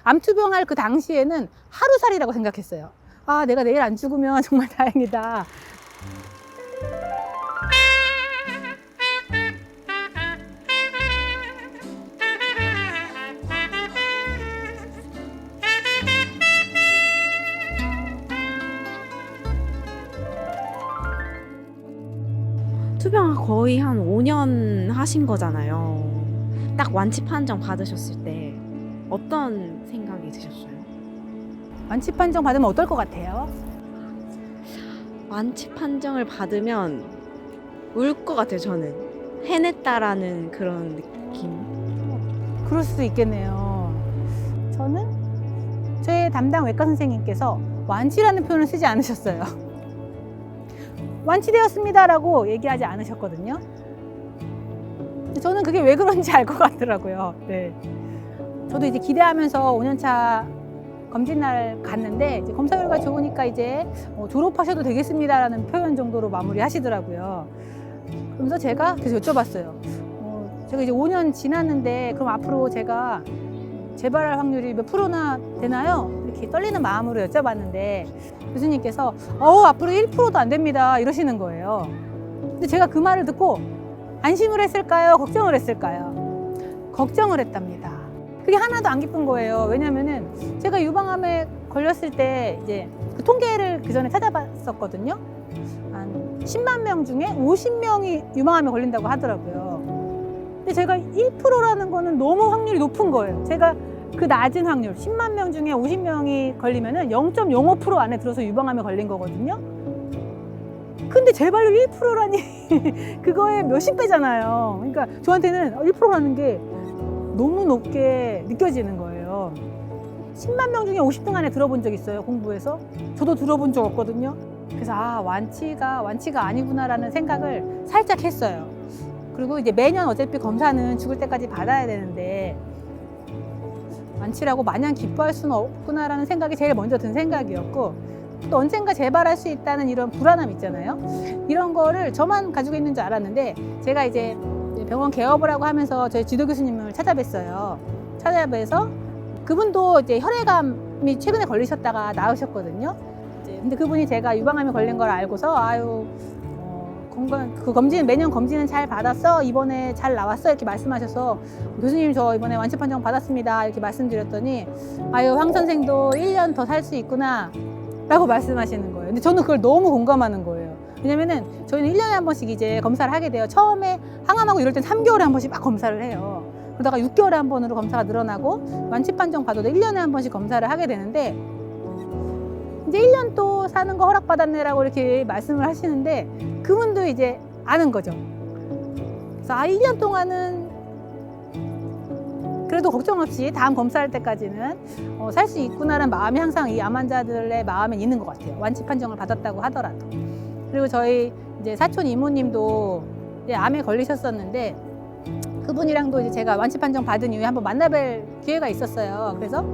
암투병할 그 당시에는 하루살이라고 생각했어요. 아, 내가 내일 안 죽으면 정말 다행이다. 투병 거의 한 5년 하신 거잖아요. 딱 완치 판정 받으셨을 때 어떤 생각이 드셨어요? 완치 판정 받으면 어떨 것 같아요? 완치 판정을 받으면 울 것 같아요, 저는. 해냈다라는 그런 느낌. 그럴 수도 있겠네요. 저는 저의 담당 외과 선생님께서 완치라는 표현을 쓰지 않으셨어요. 완치되었습니다라고 얘기하지 않으셨거든요. 저는 그게 왜 그런지 알 것 같더라고요. 네. 저도 이제 기대하면서 5년차 검진날 갔는데 이제 검사 결과 좋으니까 이제 졸업하셔도 되겠습니다라는 표현 정도로 마무리 하시더라고요. 그러면서 제가 그래서 여쭤봤어요. 제가 이제 5년 지났는데 그럼 앞으로 제가 재발할 확률이 몇 프로나 되나요? 이렇게 떨리는 마음으로 여쭤봤는데 교수님께서 앞으로 1%도 안 됩니다 이러시는 거예요. 근데 제가 그 말을 듣고 안심을 했을까요? 걱정을 했을까요? 걱정을 했답니다. 그게 하나도 안 기쁜 거예요. 왜냐면은 제가 유방암에 걸렸을 때 이제 그 통계를 그 전에 찾아봤었거든요. 한 10만 명 중에 50명이 유방암에 걸린다고 하더라고요. 근데 제가 1%라는 거는 너무 확률이 높은 거예요. 제가 그 낮은 확률, 10만 명 중에 50명이 걸리면은 0.05% 안에 들어서 유방암에 걸린 거거든요. 근데 재발률 1%라니 그거의 몇십 배잖아요. 그러니까 저한테는 1%라는 게 너무 높게 느껴지는 거예요. 10만 명 중에 50등 안에 들어본 적 있어요, 공부해서. 저도 들어본 적 없거든요. 그래서 완치가 아니구나라는 생각을 살짝 했어요. 그리고 이제 매년 어차피 검사는 죽을 때까지 받아야 되는데 완치라고 마냥 기뻐할 수는 없구나라는 생각이 제일 먼저 든 생각이었고, 또 언젠가 재발할 수 있다는 이런 불안함 있잖아요. 이런 거를 저만 가지고 있는 줄 알았는데 제가 이제 병원 개업을 하고 하면서 저희 지도 교수님을 찾아뵀어요. 찾아뵈서 그분도 이제 혈액암이 최근에 걸리셨다가 나으셨거든요. 근데 그분이 제가 유방암에 걸린 걸 알고서 그 매년 검진은 잘 받았어? 이번에 잘 나왔어? 이렇게 말씀하셔서 교수님 저 이번에 완치 판정 받았습니다 이렇게 말씀드렸더니 황 선생도 1년 더 살 수 있구나 라고 말씀하시는 거예요. 근데 저는 그걸 너무 공감하는 거예요. 왜냐면은 저희는 1년에 한 번씩 이제 검사를 하게 돼요. 처음에 항암하고 이럴 땐 3개월에 한 번씩 막 검사를 해요. 그러다가 6개월에 한 번으로 검사가 늘어나고 완치 판정 받아도 1년에 한 번씩 검사를 하게 되는데 이제 1년 또 사는 거 허락받았네라고 이렇게 말씀을 하시는데 그분도 이제 아는 거죠. 그래서 1년 동안은 그래도 걱정 없이 다음 검사할 때까지는 살 수 있구나라는 마음이 항상 이 암 환자들의 마음에 있는 것 같아요. 완치 판정을 받았다고 하더라도. 그리고 저희 이제 사촌 이모님도 이제 암에 걸리셨었는데 그분이랑도 이제 제가 완치 판정 받은 이후에 한번 만나뵐 기회가 있었어요. 그래서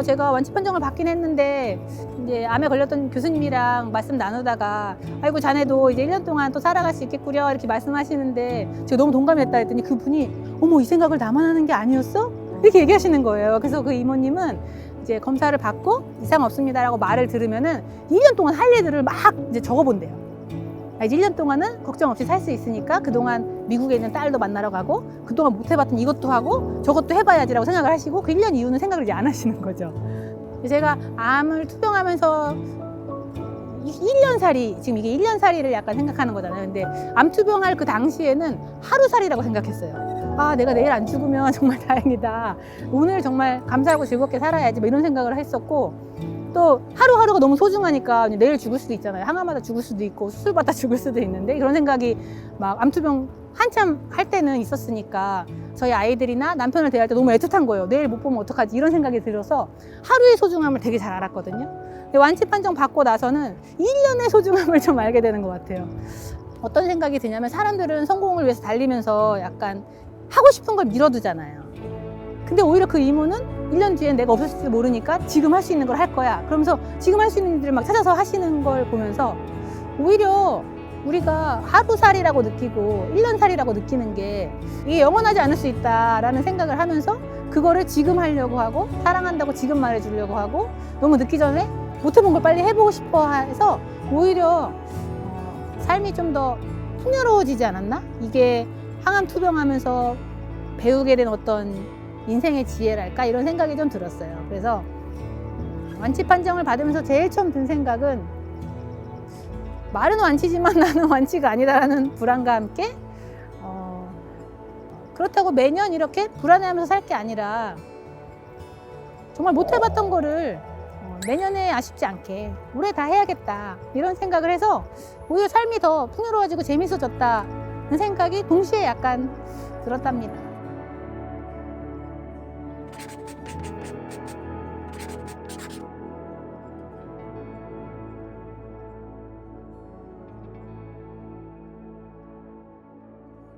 제가 완치 판정을 받긴 했는데 이제 암에 걸렸던 교수님이랑 말씀 나누다가 아이고 자네도 이제 1년 동안 또 살아갈 수 있겠구려 이렇게 말씀하시는데 제가 너무 동감했다 했더니 그분이 어머 이 생각을 나만 하는 게 아니었어? 이렇게 얘기하시는 거예요. 그래서 그 이모님은 이제 검사를 받고 이상 없습니다라고 말을 들으면은 1년 동안 할 일들을 막 이제 적어본대요. 이제 1년 동안은 걱정 없이 살 수 있으니까 그동안 미국에 있는 딸도 만나러 가고 그동안 못 해봤던 이것도 하고 저것도 해봐야지라고 생각을 하시고 그 1년 이후는 생각을 이제 안 하시는 거죠. 제가 암을 투병하면서 1년살이, 지금 이게 1년살이를 약간 생각하는 거잖아요. 근데 암 투병할 그 당시에는 하루살이라고 생각했어요. 아, 내가 내일 안 죽으면 정말 다행이다. 오늘 정말 감사하고 즐겁게 살아야지. 뭐 이런 생각을 했었고, 또 하루하루가 너무 소중하니까 내일 죽을 수도 있잖아요. 항암하다 죽을 수도 있고 수술받다 죽을 수도 있는데 그런 생각이 막 암투병 한참 할 때는 있었으니까 저희 아이들이나 남편을 대할 때 너무 애틋한 거예요. 내일 못 보면 어떡하지 이런 생각이 들어서 하루의 소중함을 되게 잘 알았거든요. 근데 완치 판정 받고 나서는 1년의 소중함을 좀 알게 되는 것 같아요. 어떤 생각이 드냐면 사람들은 성공을 위해서 달리면서 약간 하고 싶은 걸 미뤄두잖아요. 근데 오히려 그 이모는 1년 뒤엔 내가 없었을지 모르니까 지금 할 수 있는 걸 할 거야. 그러면서 지금 할 수 있는 일을 막 찾아서 하시는 걸 보면서 오히려 우리가 하루살이라고 느끼고 1년살이라고 느끼는 게 이게 영원하지 않을 수 있다라는 생각을 하면서 그 그거를 지금 하려고 하고 사랑한다고 지금 말해주려고 하고 너무 늦기 전에 못 해본 걸 빨리 해보고 싶어 해서 오히려 삶이 좀 더 풍요로워지지 않았나? 이게 항암 투병하면서 배우게 된 어떤 인생의 지혜랄까 이런 생각이 좀 들었어요. 그래서 완치 판정을 받으면서 제일 처음 든 생각은 말은 완치지만 나는 완치가 아니다라는 불안과 함께 그렇다고 매년 이렇게 불안해하면서 살 게 아니라 정말 못 해봤던 거를 내년에 아쉽지 않게 올해 다 해야겠다 이런 생각을 해서 오히려 삶이 더 풍요로워지고 재밌어졌다는 생각이 동시에 약간 들었답니다.